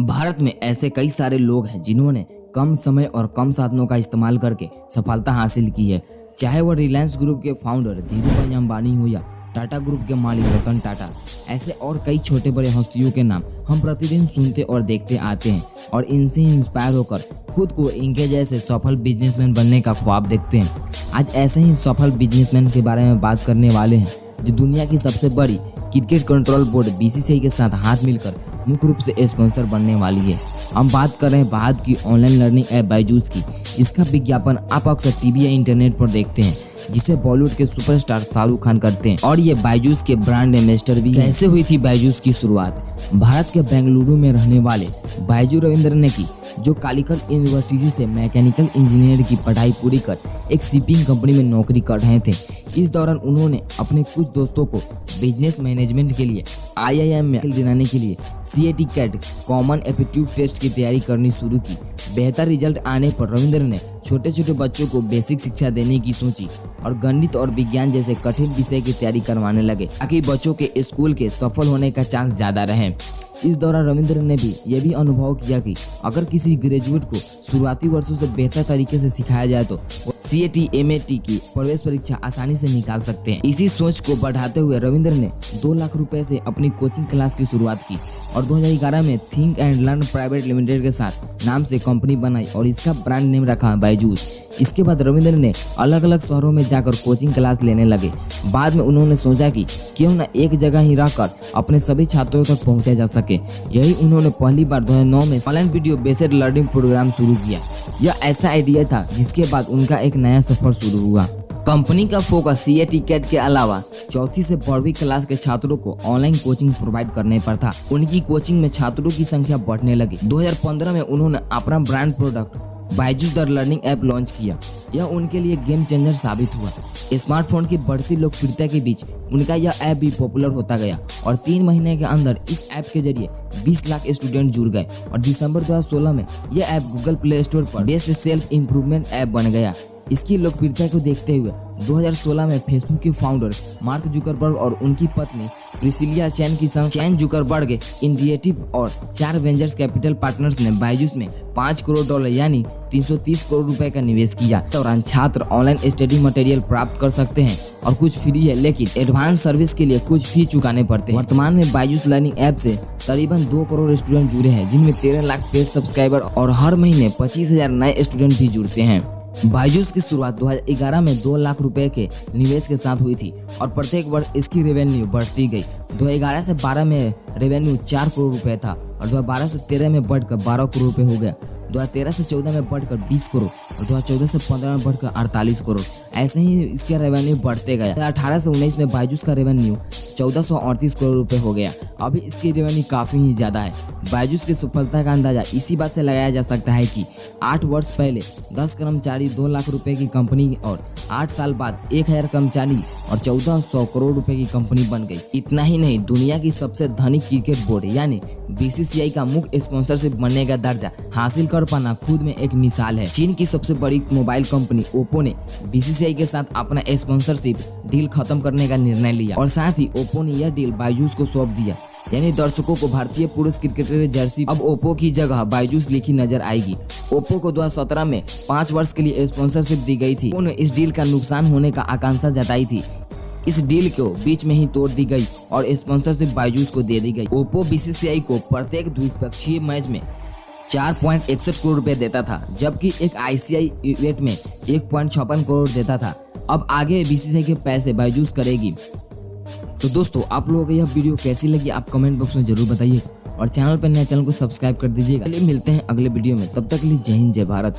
भारत में ऐसे कई सारे लोग हैं जिन्होंने कम समय और कम साधनों का इस्तेमाल करके सफलता हासिल की है। चाहे वह रिलायंस ग्रुप के फाउंडर धीरूभाई अंबानी हो या टाटा ग्रुप के मालिक रतन टाटा, ऐसे और कई छोटे बड़े हस्तियों के नाम हम प्रतिदिन सुनते और देखते आते हैं और इनसे इंस्पायर होकर खुद को इनके जैसे सफल बिजनेसमैन बनने का ख्वाब देखते हैं। आज ऐसे ही सफल बिजनेसमैन के बारे में बात करने वाले हैं जो दुनिया की सबसे बड़ी क्रिकेट कंट्रोल बोर्ड बीसीसीआई के साथ हाथ मिलकर मुख्य रूप से स्पॉन्सर बनने वाली है। हम बात कर रहे हैं भारत की ऑनलाइन लर्निंग ऐप बायजूस की। इसका विज्ञापन आप अक्सर टीवी या इंटरनेट पर देखते हैं, जिसे बॉलीवुड के सुपरस्टार शाहरुख खान करते हैं और ये बायजूस के ब्रांड एम्बेसडर भी। कैसे हुई थी बायजूस की शुरुआत? भारत के बेंगलुरु में रहने वाले बायजू रविंद्र ने की, जो कालीकट यूनिवर्सिटी से मैकेनिकल इंजीनियर की पढ़ाई पूरी कर एक शिपिंग कंपनी में नौकरी कर रहे थे। इस दौरान उन्होंने अपने कुछ दोस्तों को बिजनेस मैनेजमेंट के लिए आईआईएम में दिलाने के लिए CAT CAT common aptitude test की तैयारी करनी शुरू की। बेहतर रिजल्ट आने पर रविंद्र ने छोटे छोटे बच्चों को बेसिक शिक्षा देने की सोची और गणित और विज्ञान जैसे कठिन विषय की तैयारी करवाने लगे ताकि बच्चों के स्कूल के सफल होने का चांस ज़्यादा रहे। इस दौरान रविंद्र ने भी यह भी अनुभव किया कि अगर किसी ग्रेजुएट को शुरुआती वर्षों से बेहतर तरीके से सिखाया जाए तो वो सीएटी एमएटी की प्रवेश परीक्षा आसानी से निकाल सकते हैं। इसी सोच को बढ़ाते हुए रविंद्र ने 2 लाख रुपए से अपनी कोचिंग क्लास की शुरुआत की और 2011 में think and learn private limited के साथ नाम से कंपनी बनाई और इसका ब्रांड नेम रखा बायजूस। इसके बाद रविंद्र ने अलग अलग शहरों में जाकर कोचिंग क्लास लेने लगे। बाद में उन्होंने सोचा कि क्यों न एक जगह ही रहकर अपने सभी छात्रों तक पहुंचा जा सके। यही उन्होंने पहली बार 2009 में online video based learning program शुरू किया। यह ऐसा आइडिया था जिसके बाद उनका एक नया सफर शुरू हुआ। कंपनी का फोकस सीएटी कैट के अलावा 4वीं से 12वीं क्लास के छात्रों को ऑनलाइन कोचिंग प्रोवाइड करने पर था। उनकी कोचिंग में छात्रों की संख्या बढ़ने लगी। 2015 में उन्होंने अपना brand product Byju's the learning app launch किया। यह उनके लिए गेम चेंजर साबित हुआ। स्मार्टफोन की बढ़ती लोकप्रियता के बीच उनका यह ऐप भी पॉपुलर होता गया और 3 महीने के अंदर इस ऐप के जरिए 20 लाख स्टूडेंट जुड़ गए और दिसंबर 2016 में यह ऐप गूगल प्ले स्टोर पर बेस्ट सेल्फ इम्प्रूवमेंट ऐप बन गया। इसकी लोकप्रियता को देखते हुए 2016 में फेसबुक के फाउंडर मार्क जुकरबर्ग और उनकी पत्नी प्रिसिलिया चैन की संग चैन जुकरबर्ग इंडिएटिव और 4 वेंचर्स कैपिटल पार्टनर्स ने बायजूस में $5 करोड़ यानी 330 करोड़ रुपए का निवेश किया। दौरान छात्र ऑनलाइन स्टडी मटेरियल प्राप्त कर सकते हैं और कुछ फ्री है, लेकिन एडवांस सर्विस के लिए कुछ फी चुकाने पड़ते हैं। वर्तमान में बायजूस लर्निंग ऐप से करीबन 2 करोड़ स्टूडेंट जुड़े हैं, जिनमें 13 लाख पेड सब्सक्राइबर और हर महीने 25,000 नए स्टूडेंट भी जुड़ते हैं। बायजूस की शुरुआत 2011 में 2 लाख रुपए के निवेश के साथ हुई थी और प्रत्येक वर्ष इसकी रेवेन्यू बढ़ती गई। 2011 से 12 में रेवेन्यू 4 करोड़ रुपए था और 2012 से 13 में बढ़कर 12 करोड़ रुपए हो गया। 2013 से 14 में बढ़कर 20 करोड़ और 2014 से 15 में बढ़कर 48 करोड़। ऐसे ही इसके रेवेन्यू बढ़ते गए। 2018 से 19 में बायजूस का रेवेन्यू 1438 करोड़ रुपए हो गया। अभी इसकी रेवेन्यू काफ़ी ही ज़्यादा है। बायजूस की सफलता का अंदाजा इसी बात से लगाया जा सकता है कि 8 वर्ष पहले 10 कर्मचारी 2 लाख रुपए की कंपनी और 8 साल बाद 1000 कर्मचारी और 1400 करोड़ रुपए की कंपनी बन गई। इतना ही नहीं, दुनिया की सबसे धनिक क्रिकेट बोर्ड यानी बीसीसीआई का मुख्य स्पॉन्सरशिप बनने का दर्जा हासिल कर पाना खुद में एक मिसाल है। चीन की सबसे बड़ी मोबाइल कंपनी ओप्पो ने बीसीसीआई के साथ अपना स्पॉन्सरशिप डील खत्म करने का निर्णय लिया और साथ ही ओप्पो ने यह डील बायजूस को सौंप दिया। यानी दर्शकों को भारतीय पुरुष क्रिकेटर जर्सी अब ओप्पो की जगह बायजूस लिखी नजर आएगी। ओप्पो को 2017 में 5 वर्ष के लिए स्पॉन्सरशिप दी गई थी। उन्होंने इस डील का नुकसान होने का आकांक्षा जताई थी। इस डील को बीच में ही तोड़ दी गई और स्पॉन्सरशिप बायजूस को दे दी गई। ओप्पो बीसीसीआई को प्रत्येक द्विपक्षीय मैच में 4.61 करोड़ रुपए देता था, जबकि एक आईसीआई इवेंट में 1.56 करोड़ देता था। अब आगे बीसीसीआई के पैसे बायजूस करेगी। तो दोस्तों, आप लोगों को यह वीडियो कैसी लगी आप कमेंट बॉक्स में जरूर बताइएगा और चैनल पर नए चैनल को सब्सक्राइब कर दीजिएगा। चलिए मिलते हैं अगले वीडियो में, तब तक के लिए जय हिंद जय भारत।